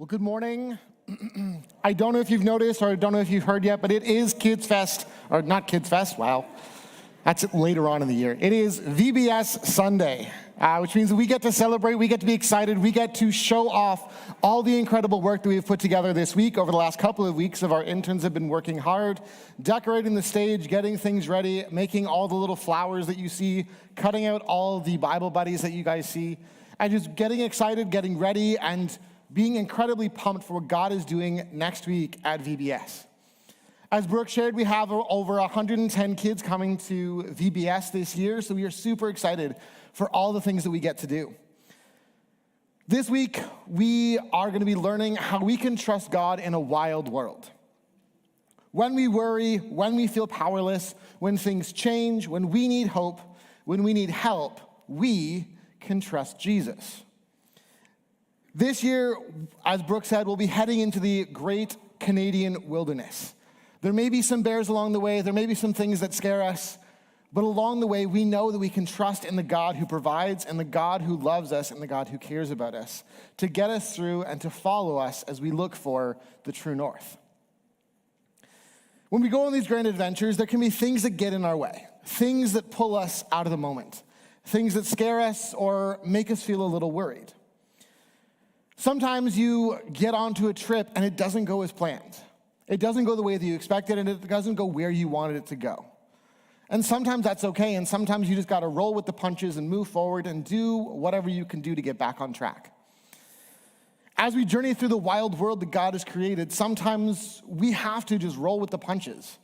Well, good morning. I don't know if you've noticed or I don't know if you've heard yet, but it is Kids Fest, or not Kids Fest, wow. That's later on in the year. It is VBS Sunday, which means we get to celebrate, we get to be excited, we get to show off all the incredible work that we've put together this week. Over the last couple of weeks, our interns have been working hard, decorating the stage, getting things ready, making all the little flowers that you see, cutting out all the Bible buddies that you guys see, and just getting excited, getting ready, and being incredibly pumped for what God is doing next week at VBS. As Brooke shared, we have over 110 kids coming to VBS this year, so we are super excited for all the things that we get to do. This week, we are going to be learning how we can trust God in a wild world. When we worry, when we feel powerless, when things change, when we need hope, when we need help, we can trust Jesus. This year, as Brooke said, we'll be heading into the great Canadian wilderness. There may be some bears along the way, there may be some things that scare us, but along the way, we know that we can trust in the God who provides and the God who loves us and the God who cares about us to get us through and to follow us as we look for the true north. When we go on these grand adventures, there can be things that get in our way, things that pull us out of the moment, things that scare us or make us feel a little worried. Sometimes you get onto a trip and it doesn't go as planned. It doesn't go the way that you expected, and it doesn't go where you wanted it to go. And sometimes that's okay, and sometimes you just got to roll with the punches and move forward and do whatever you can do to get back on track. As we journey through the wild world that God has created, sometimes we have to just roll with the punches.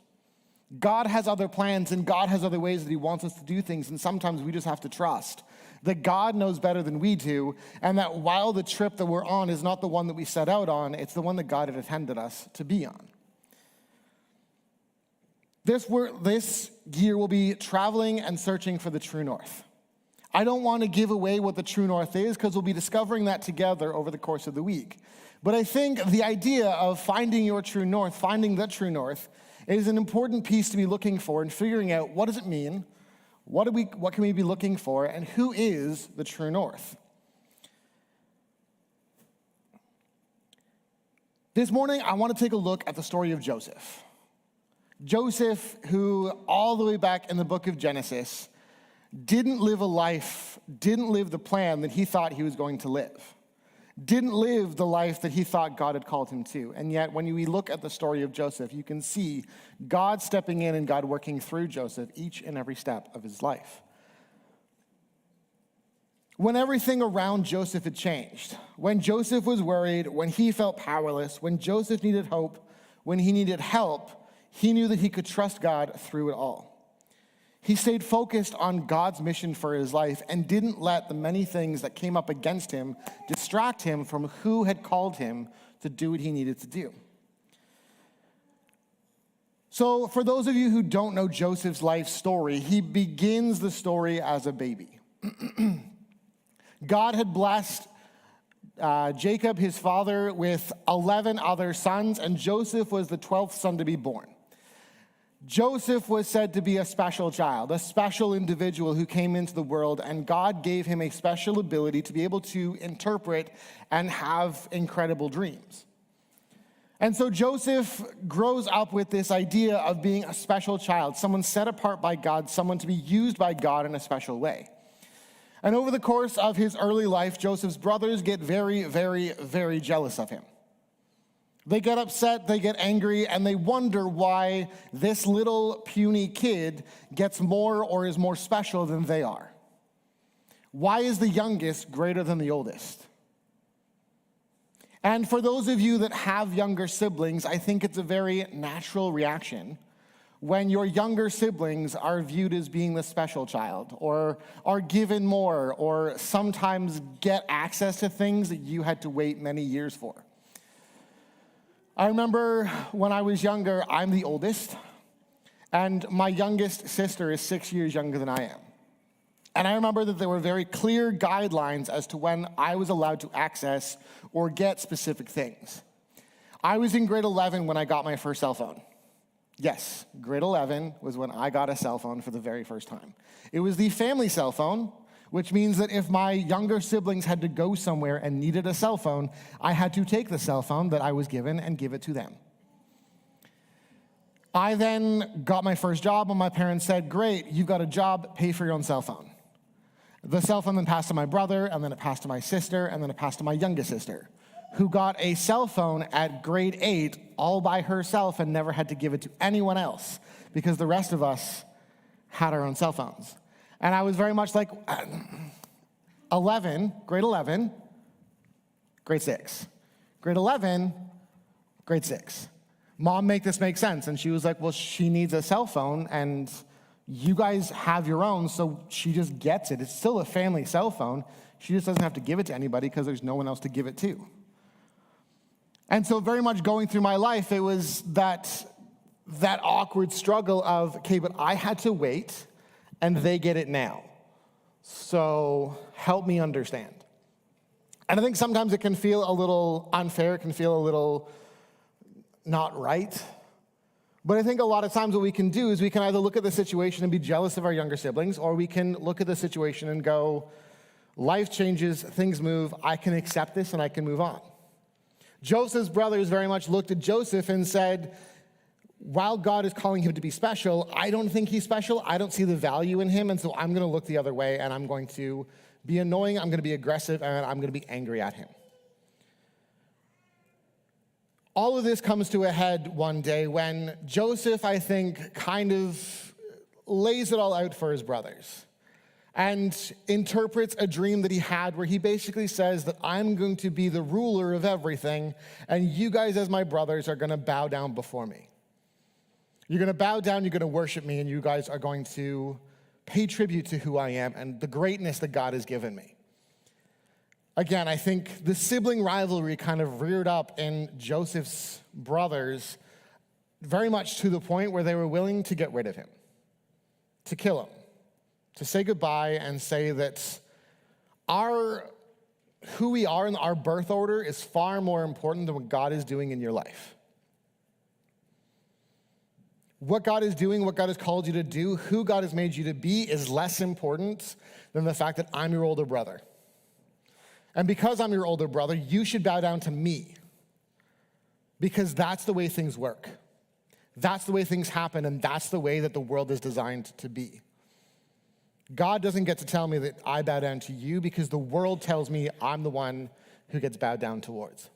God has other plans, and God has other ways that he wants us to do things, and sometimes we just have to trust that God knows better than we do, and that while the trip that we're on is not the one that we set out on, it's the one that God had intended us to be on. This year we'll be traveling and searching for the true north. I don't want to give away what the true north is because we'll be discovering that together over the course of the week. But I think the idea of finding your true north, finding the true north, is an important piece to be looking for and figuring out what does it mean, what can we be looking for, and who is the true north? This morning, I want to take a look at the story of Joseph. Joseph, who all the way back in the book of Genesis, didn't live the plan that he thought he was going to live. Didn't live the life that he thought God had called him to. And yet, when we look at the story of Joseph, you can see God stepping in and God working through Joseph each and every step of his life. When everything around Joseph had changed, when Joseph was worried, when he felt powerless, when Joseph needed hope, when he needed help, he knew that he could trust God through it all. He stayed focused on God's mission for his life and didn't let the many things that came up against him distract him from who had called him to do what he needed to do. So for those of you who don't know Joseph's life story, he begins the story as a baby. God had blessed Jacob, his father, with 11 other sons, and Joseph was the 12th son to be born. Joseph was said to be a special child, a special individual who came into the world, and God gave him a special ability to be able to interpret and have incredible dreams. And so Joseph grows up with this idea of being a special child, someone set apart by God, someone to be used by God in a special way. And over the course of his early life, Joseph's brothers get very, very, very jealous of him. They get upset, they get angry, and they wonder why this little puny kid gets more or is more special than they are. Why is the youngest greater than the oldest? And for those of you that have younger siblings, I think it's a very natural reaction when your younger siblings are viewed as being the special child, or are given more, or sometimes get access to things that you had to wait many years for. I remember when I was younger, I'm the oldest, and my youngest sister is 6 years younger than I am. And I remember that there were very clear guidelines as to when I was allowed to access or get specific things. I was in grade 11 when I got my first cell phone. Yes, grade 11 was when I got a cell phone for the very first time. It was the family cell phone, which means that if my younger siblings had to go somewhere and needed a cell phone, I had to take the cell phone that I was given and give it to them. I then got my first job, and my parents said, great, you've got a job, pay for your own cell phone. The cell phone then passed to my brother, and then it passed to my sister, and then it passed to my youngest sister, who got a cell phone at grade 8 all by herself and never had to give it to anyone else because the rest of us had our own cell phones. And I was very much like 11, grade 11, grade 6. Grade 11, grade 6. Mom, make this make sense. And she was like, well, she needs a cell phone, and you guys have your own, so she just gets it. It's still a family cell phone. She just doesn't have to give it to anybody because there's no one else to give it to. And so very much going through my life, it was that awkward struggle of, okay, but I had to wait, and they get it now. So help me understand. And I think sometimes it can feel a little unfair. It can feel a little not right. But I think a lot of times what we can do is we can either look at the situation and be jealous of our younger siblings, or we can look at the situation and go, life changes, things move, I can accept this and I can move on. Joseph's brothers very much looked at Joseph and said, while God is calling him to be special, I don't think he's special. I don't see the value in him, and so I'm going to look the other way, and I'm going to be annoying, I'm going to be aggressive, and I'm going to be angry at him. All of this comes to a head one day when Joseph, I think, kind of lays it all out for his brothers and interprets a dream that he had where he basically says that I'm going to be the ruler of everything, and you guys as my brothers are going to bow down before me. You're going to bow down, you're going to worship me, and you guys are going to pay tribute to who I am and the greatness that God has given me. Again, I think the sibling rivalry kind of reared up in Joseph's brothers very much to the point where they were willing to get rid of him, to kill him, to say goodbye and say that who we are and our birth order is far more important than what God is doing in your life. What God is doing, what God has called you to do, who God has made you to be is less important than the fact that I'm your older brother. And because I'm your older brother, you should bow down to me. Because that's the way things work. That's the way things happen, and that's the way that the world is designed to be. God doesn't get to tell me that I bow down to you because the world tells me I'm the one who gets bowed down towards.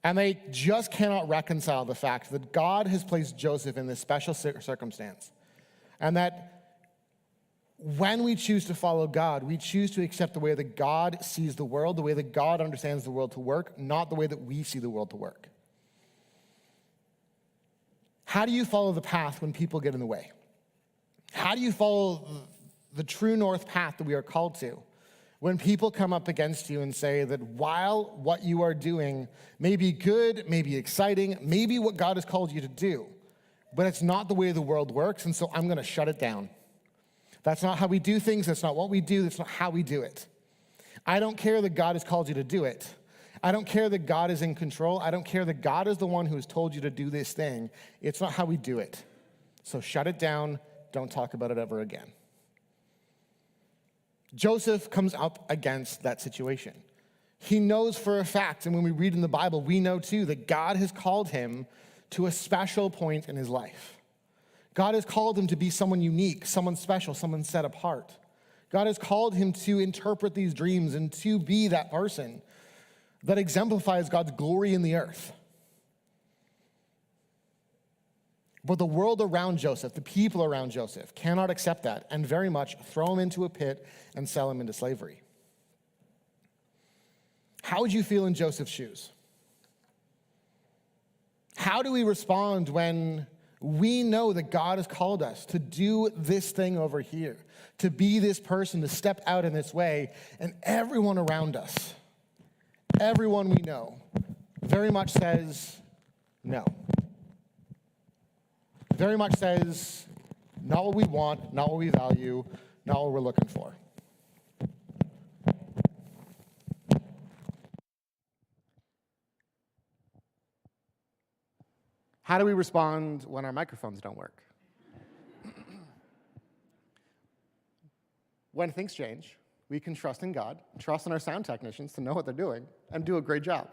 And they just cannot reconcile the fact that God has placed Joseph in this special circumstance. And that when we choose to follow God, we choose to accept the way that God sees the world, the way that God understands the world to work, not the way that we see the world to work. How do you follow the path when people get in the way? How do you follow the true north path that we are called to when people come up against you and say that while what you are doing may be good, may be exciting, maybe what God has called you to do, but it's not the way the world works, and so I'm going to shut it down. That's not how we do things. That's not what we do. That's not how we do it. I don't care that God has called you to do it. I don't care that God is in control. I don't care that God is the one who has told you to do this thing. It's not how we do it. So shut it down. Don't talk about it ever again. Joseph comes up against that situation. He knows for a fact, and when we read in the Bible, we know too that God has called him to a special point in his life. God has called him to be someone unique, someone special, someone set apart. God has called him to interpret these dreams and to be that person that exemplifies God's glory in the earth. But the world around Joseph, the people around Joseph, cannot accept that and very much throw him into a pit and sell him into slavery. How would you feel in Joseph's shoes? How do we respond when we know that God has called us to do this thing over here, to be this person, to step out in this way, and everyone around us, everyone we know, very much says no? Very much says, not what we want, not what we value, not what we're looking for. How do we respond when our microphones don't work? when things change, we can trust in God, trust in our sound technicians to know what they're doing, and do a great job.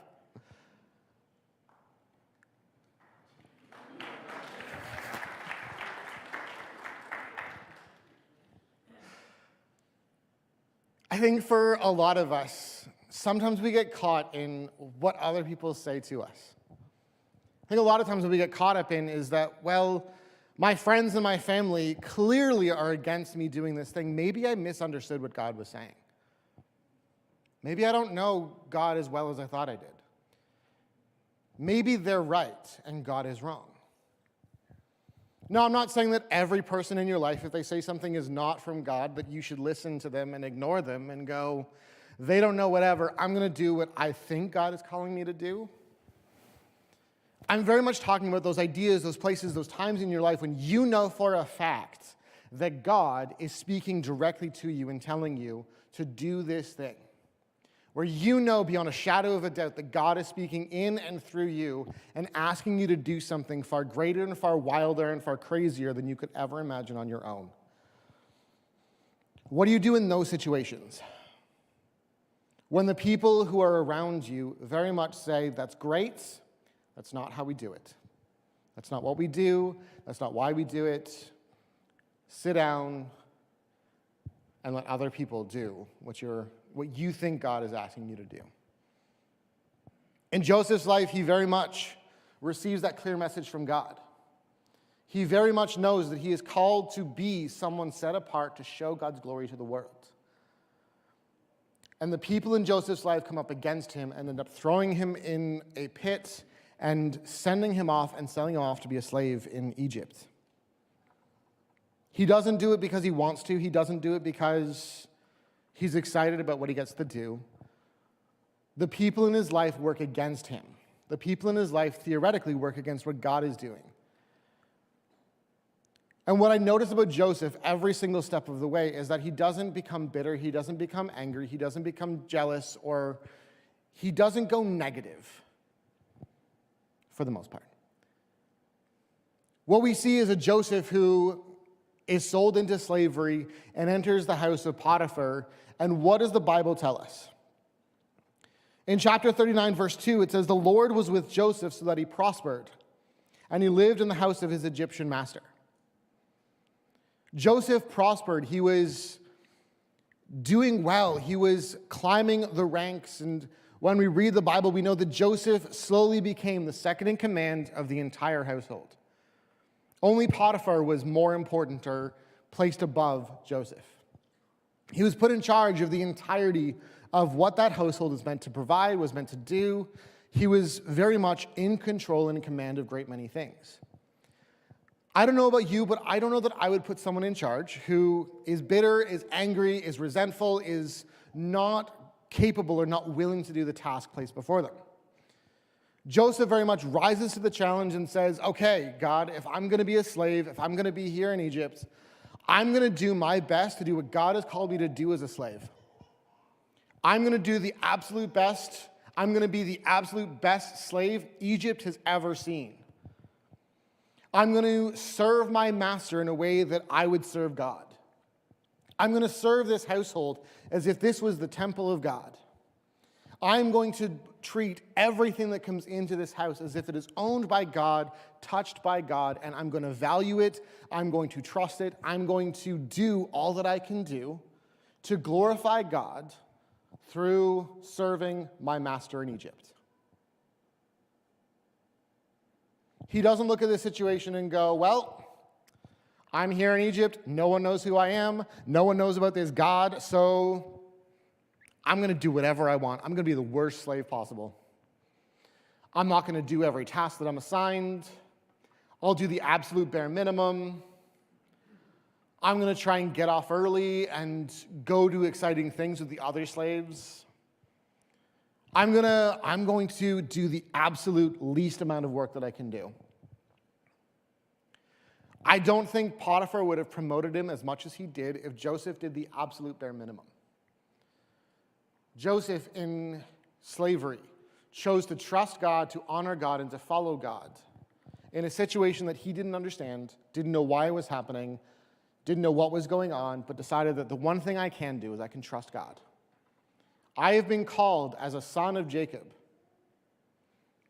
I think for a lot of us, sometimes we get caught in what other people say to us. I think a lot of times what we get caught up in is that, well, my friends and my family clearly are against me doing this thing. Maybe I misunderstood what God was saying. Maybe I don't know God as well as I thought I did. Maybe they're right and God is wrong. No, I'm not saying that every person in your life, if they say something is not from God, that you should listen to them and ignore them and go, they don't know whatever, I'm going to do what I think God is calling me to do. I'm very much talking about those ideas, those places, those times in your life when you know for a fact that God is speaking directly to you and telling you to do this thing. Where you know beyond a shadow of a doubt that God is speaking in and through you and asking you to do something far greater and far wilder and far crazier than you could ever imagine on your own. What do you do in those situations? When the people who are around you very much say, that's great, that's not how we do it. That's not what we do, that's not why we do it. Sit down and let other people do what you think God is asking you to do. In Joseph's life, he very much receives that clear message from God. He very much knows that he is called to be someone set apart to show God's glory to the world. And the people in Joseph's life come up against him and end up throwing him in a pit and sending him off and selling him off to be a slave in Egypt. He doesn't do it because he wants to. He doesn't do it because he's excited about what he gets to do. The people in his life work against him. The people in his life theoretically work against what God is doing. And what I notice about Joseph every single step of the way is that he doesn't become bitter, he doesn't become angry, he doesn't become jealous, or he doesn't go negative for the most part. What we see is a Joseph who is sold into slavery and enters the house of Potiphar. And what does the Bible tell us? In chapter 39, verse 2, it says, the Lord was with Joseph so that he prospered, and he lived in the house of his Egyptian master. Joseph prospered. He was doing well. He was climbing the ranks. And when we read the Bible, we know that Joseph slowly became the second in command of the entire household. Only Potiphar was more important or placed above Joseph. He was put in charge of the entirety of what that household was meant to provide, was meant to do. He was very much in control and in command of a great many things. I don't know about you, but I don't know that I would put someone in charge who is bitter, is angry, is resentful, is not capable or not willing to do the task placed before them. Joseph very much rises to the challenge and says, okay, God, if I'm going to be a slave, if I'm going to be here in Egypt, I'm going to do my best to do what God has called me to do as a slave. I'm going to do the absolute best. I'm going to be the absolute best slave Egypt has ever seen. I'm going to serve my master in a way that I would serve God. I'm going to serve this household as if this was the temple of God. I'm going to treat everything that comes into this house as if it is owned by God, touched by God, and I'm going to value it, I'm going to trust it, I'm going to do all that I can do to glorify God through serving my master in Egypt. He doesn't look at this situation and go, well, I'm here in Egypt, no one knows who I am, no one knows about this God, so I'm going to do whatever I want. I'm going to be the worst slave possible. I'm not going to do every task that I'm assigned. I'll do the absolute bare minimum. I'm going to try and get off early and go do exciting things with the other slaves. I'm going to do the absolute least amount of work that I can do. I don't think Potiphar would have promoted him as much as he did if Joseph did the absolute bare minimum. Joseph, in slavery, chose to trust God, to honor God, and to follow God in a situation that he didn't understand, didn't know why it was happening, didn't know what was going on, but decided that the one thing I can do is I can trust God. I have been called as a son of Jacob,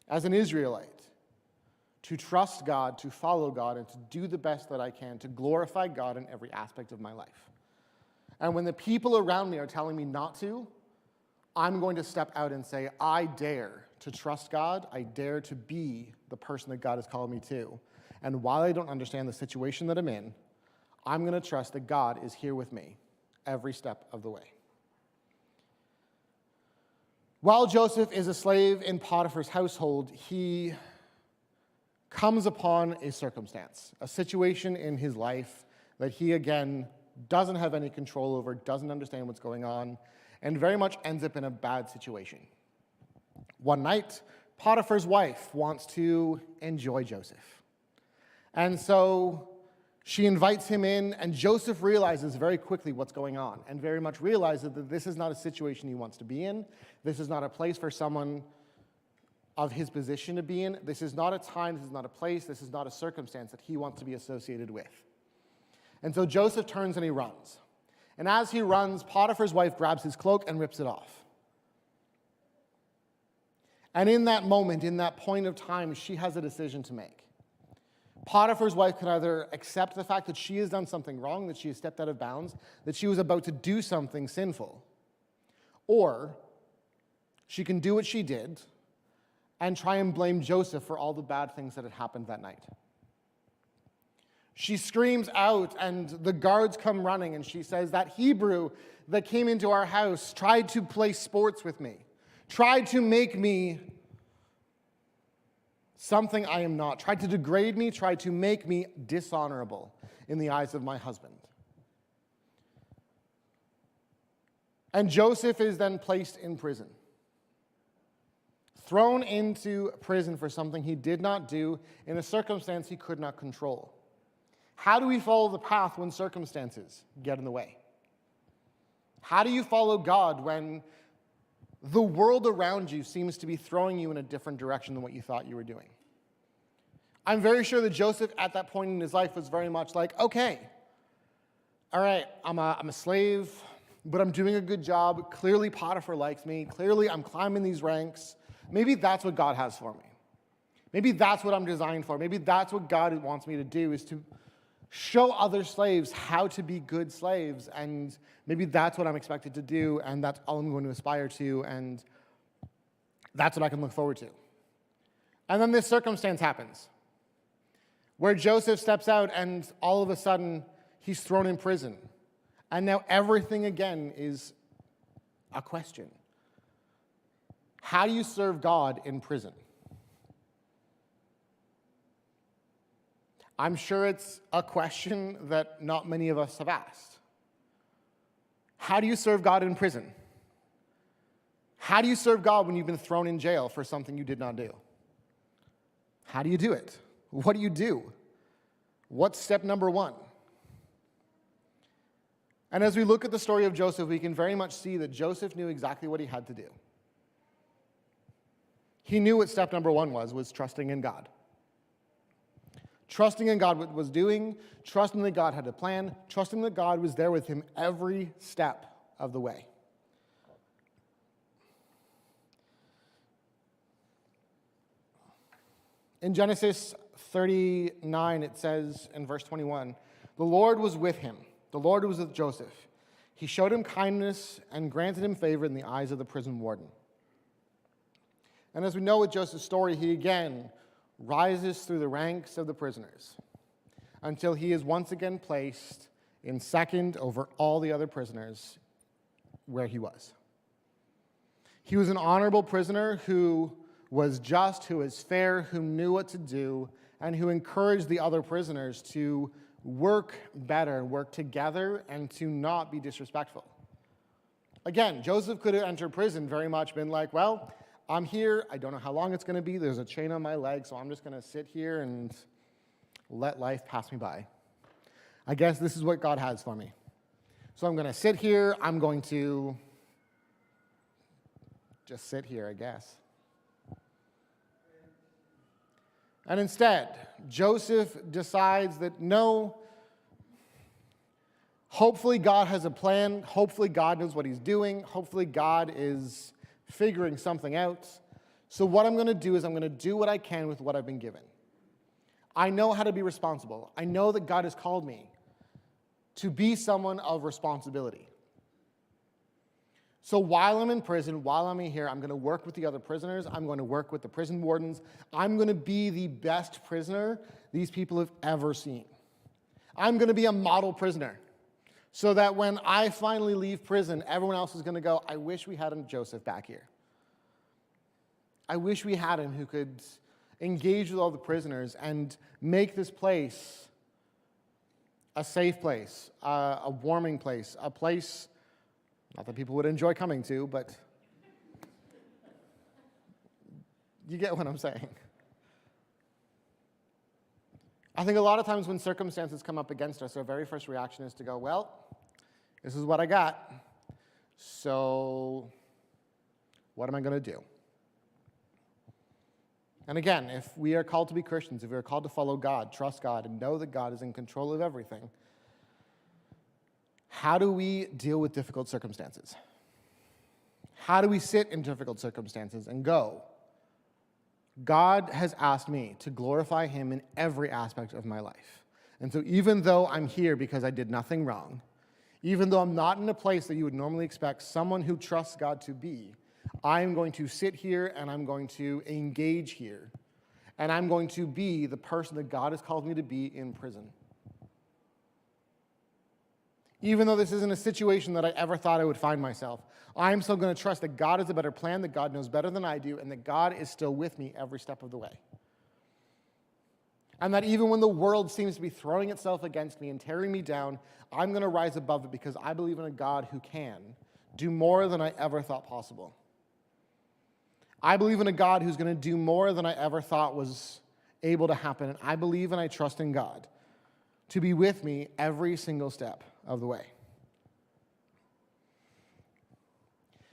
as an Israelite, to trust God, to follow God, and to do the best that I can to glorify God in every aspect of my life. And when the people around me are telling me not to, I'm going to step out and say, I dare to trust God. I dare to be the person that God has called me to. And while I don't understand the situation that I'm in, I'm going to trust that God is here with me every step of the way. While Joseph is a slave in Potiphar's household, he comes upon a circumstance, a situation in his life that he, again, doesn't have any control over, doesn't understand what's going on, and very much ends up in a bad situation. One night, Potiphar's wife wants to enjoy Joseph. And so she invites him in, and Joseph realizes very quickly what's going on, and very much realizes that this is not a situation he wants to be in. This is not a place for someone of his position to be in. This is not a time, this is not a place, this is not a circumstance that he wants to be associated with. And so Joseph turns and he runs. And as he runs, Potiphar's wife grabs his cloak and rips it off. And in that moment, in that point of time, she has a decision to make. Potiphar's wife can either accept the fact that she has done something wrong, that she has stepped out of bounds, that she was about to do something sinful, or she can do what she did and try and blame Joseph for all the bad things that had happened that night. She screams out, and the guards come running, and she says, that Hebrew that came into our house tried to play sports with me, tried to make me something I am not, tried to degrade me, tried to make me dishonorable in the eyes of my husband. And Joseph is then placed in prison, thrown into prison for something he did not do in a circumstance he could not control. How do we follow the path when circumstances get in the way? How do you follow God when the world around you seems to be throwing you in a different direction than what you thought you were doing? I'm very sure that Joseph at that point in his life was very much like, okay, all right, I'm a slave, but I'm doing a good job. Clearly Potiphar likes me. Clearly I'm climbing these ranks. Maybe that's what God has for me. Maybe that's what I'm designed for. Maybe that's what God wants me to do, is to show other slaves how to be good slaves, and maybe that's what I'm expected to do, and that's all I'm going to aspire to, and that's what I can look forward to. And then this circumstance happens, where Joseph steps out, and all of a sudden, he's thrown in prison. And now everything again is a question. How do you serve God in prison? I'm sure it's a question that not many of us have asked. How do you serve God in prison? How do you serve God when you've been thrown in jail for something you did not do? How do you do it? What do you do? What's step number one? And as we look at the story of Joseph, we can very much see that Joseph knew exactly what he had to do. He knew what step number one was trusting in God. Trusting in God what was doing, trusting that God had a plan, trusting that God was there with him every step of the way. In Genesis 39, it says in verse 21, the Lord was with him. The Lord was with Joseph. He showed him kindness and granted him favor in the eyes of the prison warden. And as we know with Joseph's story, he again rises through the ranks of the prisoners until he is once again placed in second over all the other prisoners where he was. He was an honorable prisoner who was just, who was fair, who knew what to do, and who encouraged the other prisoners to work better, work together, and to not be disrespectful. Again, Joseph could have entered prison very much been like, well, I'm here, I don't know how long it's going to be, there's a chain on my leg, so I'm just going to sit here and let life pass me by. I guess this is what God has for me. So I'm going to sit here, I'm going to just sit here, I guess. And instead, Joseph decides that no, Hopefully God has a plan. Hopefully God knows what he's doing. Hopefully God is figuring something out. So what I'm going to do is I'm going to do what I can with what I've been given. I know how to be responsible. I know that God has called me to be someone of responsibility. So while I'm in prison, while I'm here, I'm going to work with the other prisoners. I'm going to work with the prison wardens. I'm going to be the best prisoner these people have ever seen. I'm going to be a model prisoner so that when I finally leave prison, everyone else is going to go, I wish we had Joseph back here. I wish we had him who could engage with all the prisoners and make this place a safe place, a warming place, a place, not that people would enjoy coming to, but you get what I'm saying. I think a lot of times when circumstances come up against us, our very first reaction is to go, well, this is what I got, so what am I going to do? And again, if we are called to be Christians, if we are called to follow God, trust God, and know that God is in control of everything, how do we deal with difficult circumstances? How do we sit in difficult circumstances and go, God has asked me to glorify him in every aspect of my life. And so even though I'm here because I did nothing wrong, even though I'm not in a place that you would normally expect someone who trusts God to be, I'm going to sit here and I'm going to engage here. And I'm going to be the person that God has called me to be in prison. Even though this isn't a situation that I ever thought I would find myself, I'm still going to trust that God has a better plan, that God knows better than I do, and that God is still with me every step of the way. And that even when the world seems to be throwing itself against me and tearing me down, I'm going to rise above it because I believe in a God who can do more than I ever thought possible. I believe in a God who's going to do more than I ever thought was able to happen. And I believe and I trust in God to be with me every single step of the way.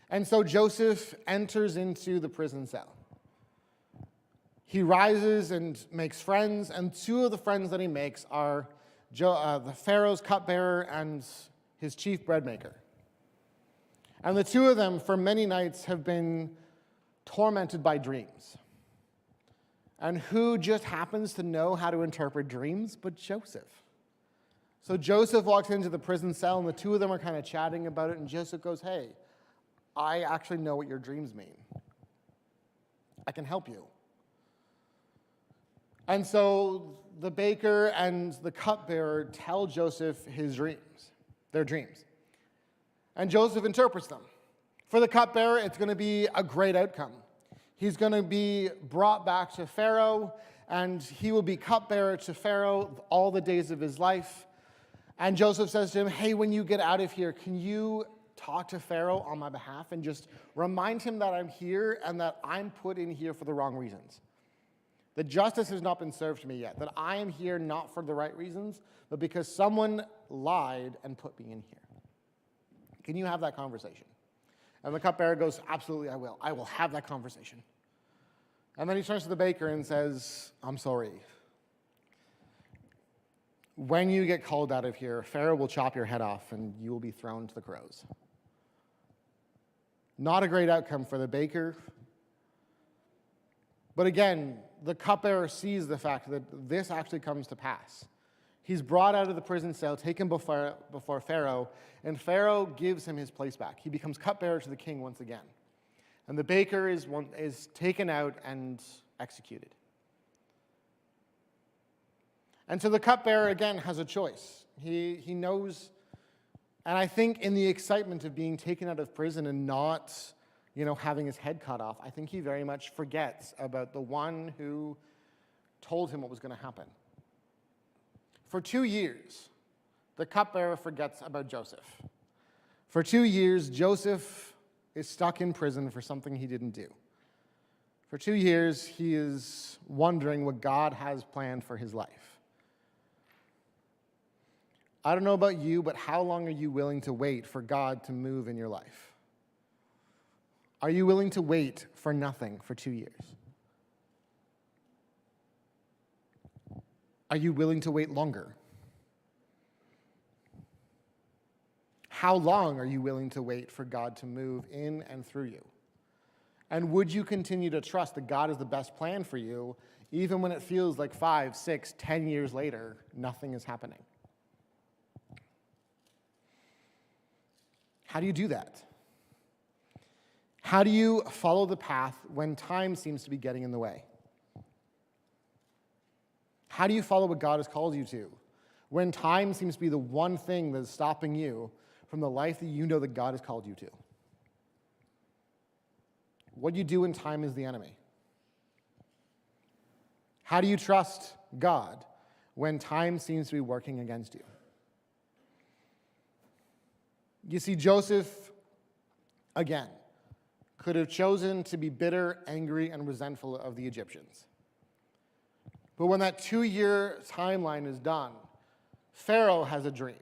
And so Joseph enters into the prison cell. He rises and makes friends, and two of the friends that he makes are the Pharaoh's cupbearer and his chief bread maker. And the two of them, for many nights, have been tormented by dreams. And who just happens to know how to interpret dreams but Joseph? So Joseph walks into the prison cell, and the two of them are kind of chatting about it, and Joseph goes, hey, I actually know what your dreams mean. I can help you. And so the baker and the cupbearer tell Joseph their dreams. And Joseph interprets them. For the cupbearer, it's going to be a great outcome. He's going to be brought back to Pharaoh, and he will be cupbearer to Pharaoh all the days of his life. And Joseph says to him, hey, when you get out of here, can you talk to Pharaoh on my behalf and just remind him that I'm here and that I'm put in here for the wrong reasons? That justice has not been served to me yet, that I am here not for the right reasons, but because someone lied and put me in here. Can you have that conversation? And the cupbearer goes, absolutely, I will. I will have that conversation. And then he turns to the baker and says, I'm sorry. When you get called out of here, Pharaoh will chop your head off and you will be thrown to the crows. Not a great outcome for the baker. But again, the cupbearer sees the fact that this actually comes to pass. He's brought out of the prison cell, taken before Pharaoh, and Pharaoh gives him his place back. He becomes cupbearer to the king once again. And the baker is taken out and executed. And so the cupbearer, again, has a choice. He knows, and I think in the excitement of being taken out of prison and not, having his head cut off, I think he very much forgets about the one who told him what was going to happen. For 2 years, the cupbearer forgets about Joseph. For 2 years, Joseph is stuck in prison for something he didn't do. For 2 years, he is wondering what God has planned for his life. I don't know about you, but how long are you willing to wait for God to move in your life? Are you willing to wait for nothing for 2 years? Are you willing to wait longer? How long are you willing to wait for God to move in and through you? And would you continue to trust that God is the best plan for you, even when it feels like 5, 6, 10 years later, nothing is happening? How do you do that? How do you follow the path when time seems to be getting in the way? How do you follow what God has called you to when time seems to be the one thing that is stopping you from the life that you know that God has called you to? What do you do when time is the enemy? How do you trust God when time seems to be working against you? You see, Joseph, again, could have chosen to be bitter, angry, and resentful of the Egyptians. But when that 2-year timeline is done, Pharaoh has a dream.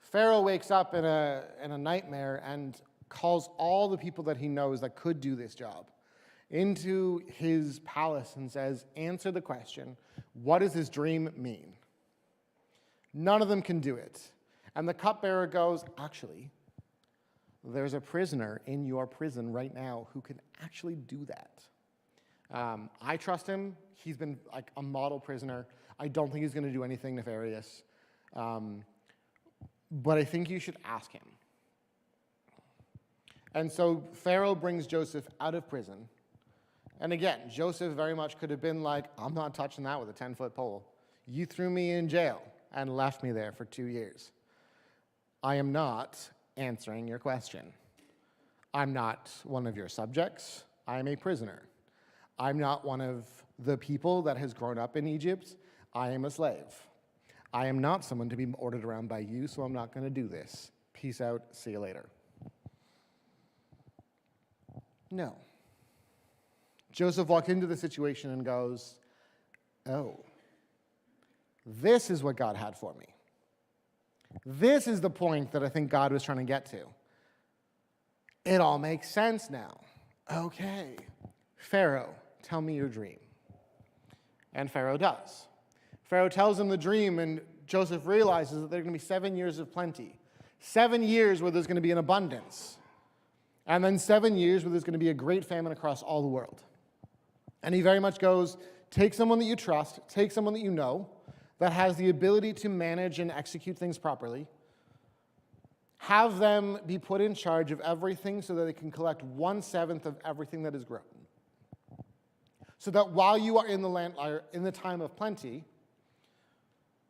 Pharaoh wakes up in a nightmare and calls all the people that he knows that could do this job into his palace and says, answer the question, what does this dream mean? None of them can do it. And the cupbearer goes, actually, there's a prisoner in your prison right now who can actually do that. I trust him. He's been like a model prisoner. I don't think he's going to do anything nefarious. But I think you should ask him. And so Pharaoh brings Joseph out of prison. And again, Joseph very much could have been like, I'm not touching that with a 10-foot pole. You threw me in jail and left me there for 2 years. I am not answering your question. I'm not one of your subjects. I am a prisoner. I'm not one of the people that has grown up in Egypt. I am a slave. I am not someone to be ordered around by you, so I'm not going to do this. Peace out. See you later. No. Joseph walked into the situation and goes, oh, this is what God had for me. This is the point that I think God was trying to get to. It all makes sense now. Okay, Pharaoh, tell me your dream. And Pharaoh does. Pharaoh tells him the dream, and Joseph realizes that there are going to be 7 years of plenty. 7 years where there's going to be an abundance. And then 7 years where there's going to be a great famine across all the world. And he very much goes, take someone that you trust, take someone that you know, that has the ability to manage and execute things properly. Have them be put in charge of everything so that they can collect 1/7 of everything that is grown. So that while you are in the land, in the time of plenty,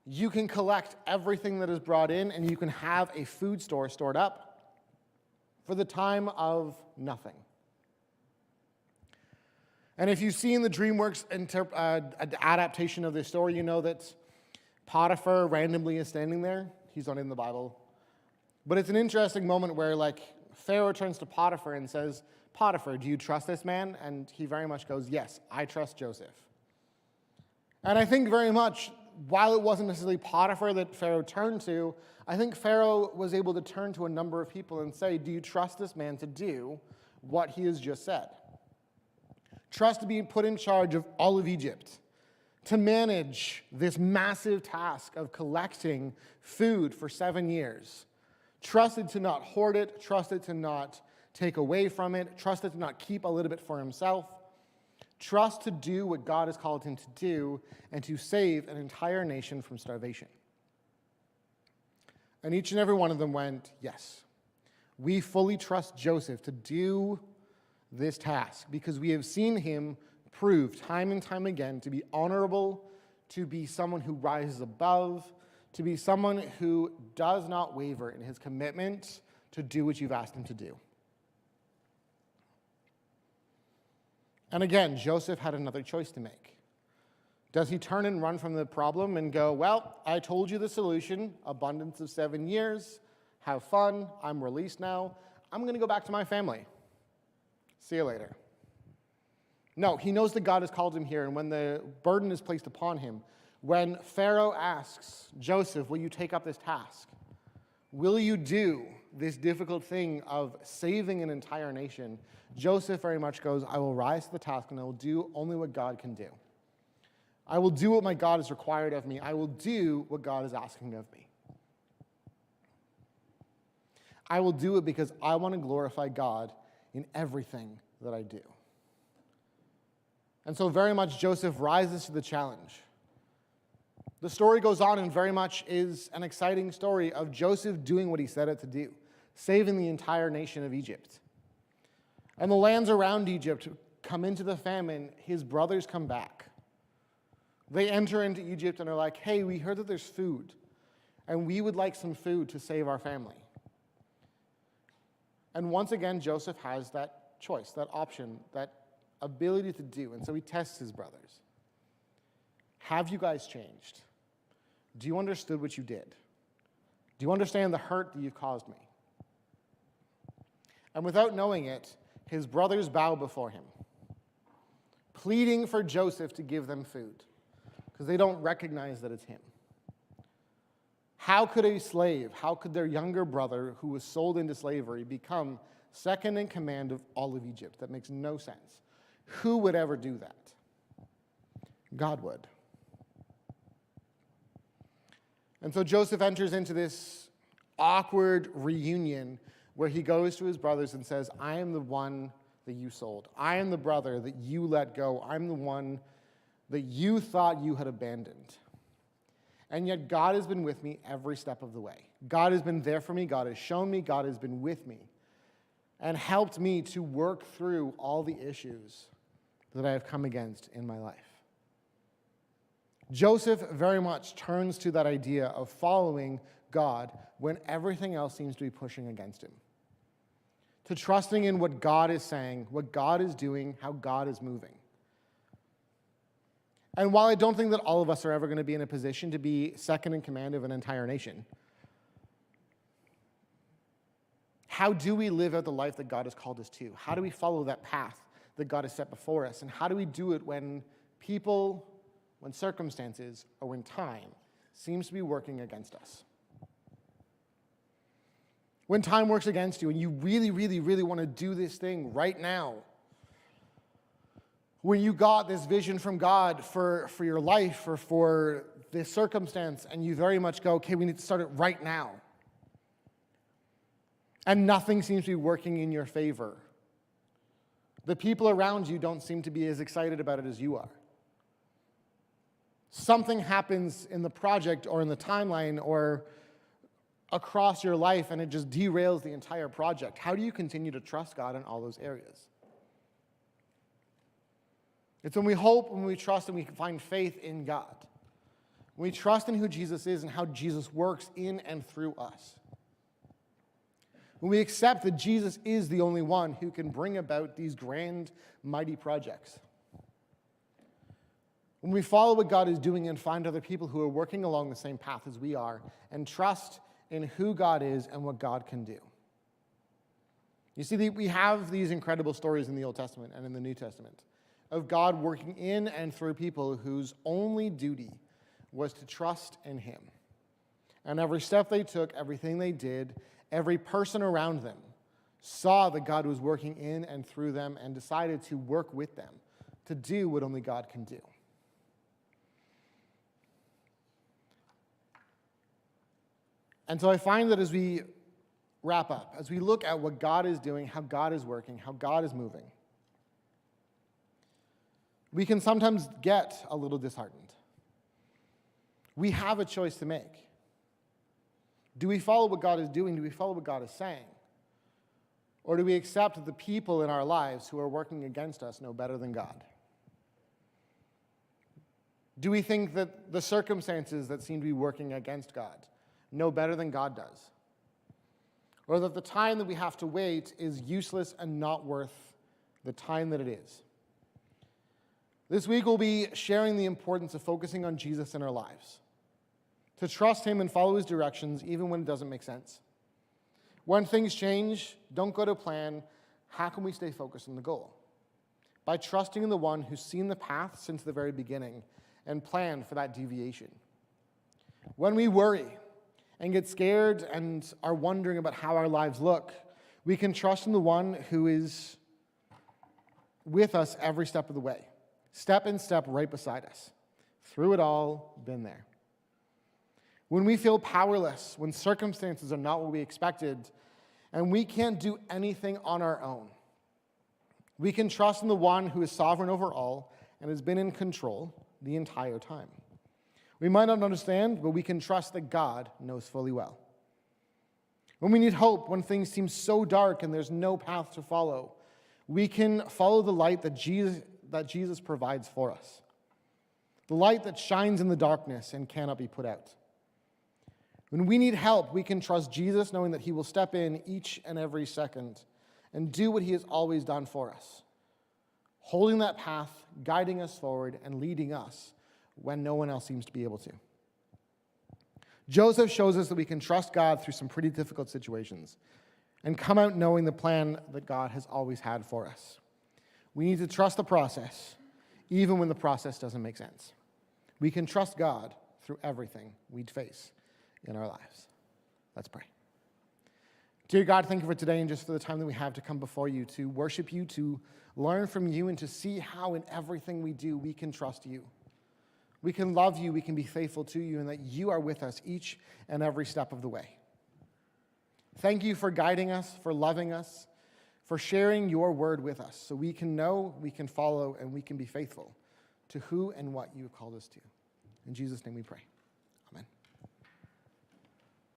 you can collect everything that is brought in and you can have a food store stored up for the time of nothing. And if you've seen the DreamWorks adaptation of this story, you know that Potiphar randomly is standing there. He's not in the Bible. But it's an interesting moment where, like, Pharaoh turns to Potiphar and says, Potiphar, do you trust this man? And he very much goes, yes, I trust Joseph. And I think very much, while it wasn't necessarily Potiphar that Pharaoh turned to, I think Pharaoh was able to turn to a number of people and say, do you trust this man to do what he has just said? Trust to be put in charge of all of Egypt, to manage this massive task of collecting food for 7 years. Trusted to not hoard it, trusted to not take away from it, trusted to not keep a little bit for himself. Trust to do what God has called him to do and to save an entire nation from starvation. And each and every one of them went, yes, we fully trust Joseph to do this task because we have seen him prove time and time again to be honorable, to be someone who rises above, to be someone who does not waver in his commitment to do what you've asked him to do. And again, Joseph had another choice to make. Does he turn and run from the problem and go, well, I told you the solution, abundance of 7 years, have fun, I'm released now, I'm going to go back to my family. See you later. No, he knows that God has called him here, and when the burden is placed upon him, when Pharaoh asks, Joseph, will you take up this task? Will you do this difficult thing of saving an entire nation? Joseph very much goes, I will rise to the task, and I will do only what God can do. I will do what my God has required of me. I will do what God is asking of me. I will do it because I want to glorify God in everything that I do. And so very much Joseph rises to the challenge. The story goes on and very much is an exciting story of Joseph doing what he set out to do, saving the entire nation of Egypt. And the lands around Egypt come into the famine. His brothers come back. They enter into Egypt and are like, hey, we heard that there's food, and we would like some food to save our family. And once again, Joseph has that choice, that option, that ability to do. And so he tests his brothers. Have you guys changed? Do you understand what you did? Do you understand the hurt that you've caused me? And without knowing it, his brothers bow before him, pleading for Joseph to give them food, because they don't recognize that it's him. How could a slave, how could their younger brother who was sold into slavery become second in command of all of Egypt? That makes no sense. Who would ever do that? God would. And so Joseph enters into this awkward reunion where he goes to his brothers and says, I am the one that you sold. I am the brother that you let go. I'm the one that you thought you had abandoned. And yet God has been with me every step of the way. God has been there for me. God has shown me. God has been with me and helped me to work through all the issues that I have come against in my life. Joseph very much turns to that idea of following God when everything else seems to be pushing against him. To trusting in what God is saying, what God is doing, how God is moving. And while I don't think that all of us are ever going to be in a position to be second in command of an entire nation, how do we live out the life that God has called us to? How do we follow that path that God has set before us? And how do we do it when people, when circumstances, or when time seems to be working against us? When time works against you and you really, really, really want to do this thing right now, when you got this vision from God for your life or for this circumstance, and you very much go, okay, we need to start it right now. And nothing seems to be working in your favor. The people around you don't seem to be as excited about it as you are. Something happens in the project or in the timeline or across your life and it just derails the entire project. How do you continue to trust God in all those areas? It's when we hope, when we trust, and we find faith in God. When we trust in who Jesus is and how Jesus works in and through us. When we accept that Jesus is the only one who can bring about these grand, mighty projects. When we follow what God is doing and find other people who are working along the same path as we are and trust in who God is and what God can do. You see, we have these incredible stories in the Old Testament and in the New Testament of God working in and through people whose only duty was to trust in him. And every step they took, everything they did, every person around them saw that God was working in and through them and decided to work with them to do what only God can do. And so I find that as we wrap up, as we look at what God is doing, how God is working, how God is moving, we can sometimes get a little disheartened. We have a choice to make. Do we follow what God is doing? Do we follow what God is saying? Or do we accept that the people in our lives who are working against us know better than God? Do we think that the circumstances that seem to be working against God know better than God does? Or that the time that we have to wait is useless and not worth the time that it is? This week we'll be sharing the importance of focusing on Jesus in our lives. To trust him and follow his directions even when it doesn't make sense. When things change, don't go to plan. How can we stay focused on the goal? By trusting in the one who's seen the path since the very beginning and planned for that deviation. When we worry and get scared and are wondering about how our lives look, we can trust in the one who is with us every step of the way. Step in step right beside us. Through it all, been there. When we feel powerless, when circumstances are not what we expected, And we can't do anything on our own. We can trust in the one who is sovereign over all and has been in control the entire time. We might not understand, but we can trust that God knows fully well. When we need hope, when things seem so dark and there's no path to follow, we can follow the light that Jesus provides for us. The light that shines in the darkness and cannot be put out. When we need help, we can trust Jesus, knowing that he will step in each and every second and do what he has always done for us, holding that path, guiding us forward, and leading us when no one else seems to be able to. Joseph shows us that we can trust God through some pretty difficult situations and come out knowing the plan that God has always had for us. We need to trust the process, even when the process doesn't make sense. We can trust God through everything we'd face in our lives. Let's pray. Dear God, thank you for today and just for the time that we have to come before you, to worship you, to learn from you, and to see how in everything we do we can trust you. We can love you, we can be faithful to you, and that you are with us each and every step of the way. Thank you for guiding us, for loving us, for sharing your word with us so we can know, we can follow, and we can be faithful to who and what you have called us to. In Jesus' name we pray.